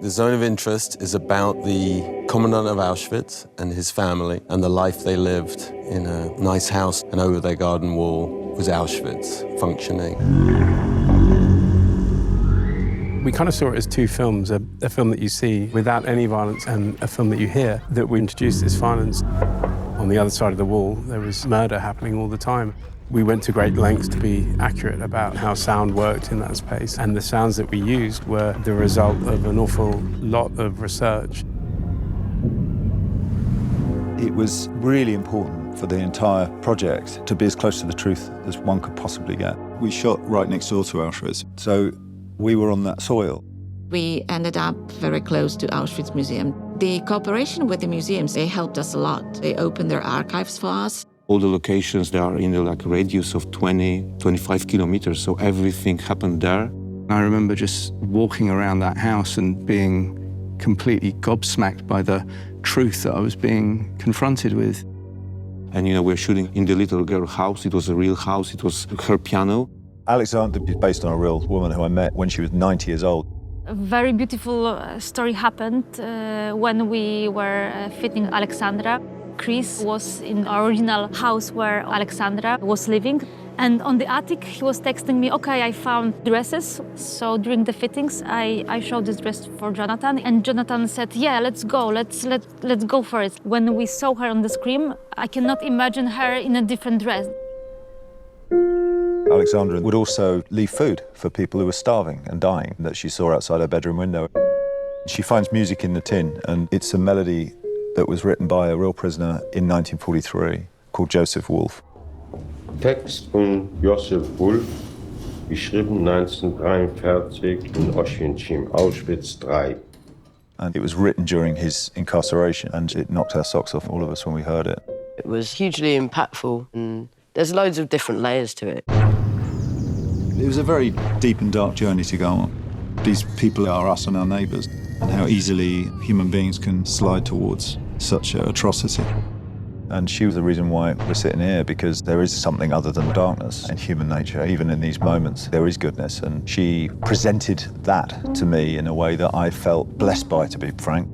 The zone of interest is about the commandant of Auschwitz and his family and the life they lived in a nice house, and over their garden wall was Auschwitz functioning. We kind of saw it as two films, a film that you see without any violence and a film that you hear that we introduced this violence. On the other side of the wall, there was murder happening all the time. We went to great lengths to be accurate about how sound worked in that space, and the sounds that we used were the result of an awful lot of research. It was really important for the entire project to be as close to the truth as one could possibly get. We shot right next door to Auschwitz, so we were on that soil. We ended up very close to Auschwitz Museum. The cooperation with the museums, they helped us a lot. They opened their archives for us. All the locations, they are in a radius of 20, 25 kilometers, so everything happened there. I remember just walking around that house and being completely gobsmacked by the truth that I was being confronted with. And we're shooting in the little girl's house. It was a real house. It was her piano. Alexandra is based on a real woman who I met when she was 90 years old. A very beautiful story happened when we were fitting Alexandra. Chris was in the original house where Alexandra was living. And on the attic, he was texting me, okay, I found dresses. So during the fittings, I showed this dress for Jonathan. And Jonathan said, yeah, let's go, let's go for it. When we saw her on the screen, I cannot imagine her in a different dress. Alexandra would also leave food for people who were starving and dying that she saw outside her bedroom window. She finds music in the tin, and it's a melody that was written by a real prisoner in 1943 called Joseph Wolf. Text von Joseph Wolf, geschrieben 1943 in Auschwitz, Auschwitz III. And it was written during his incarceration, and it knocked our socks off, all of us, when we heard it. It was hugely impactful, and there's loads of different layers to it. It was a very deep and dark journey to go on. These people are us and our neighbours, and how easily human beings can slide towards such atrocity. And she was the reason why we're sitting here, because there is something other than darkness in human nature. Even in these moments, there is goodness, and she presented that to me in a way that I felt blessed by, to be frank.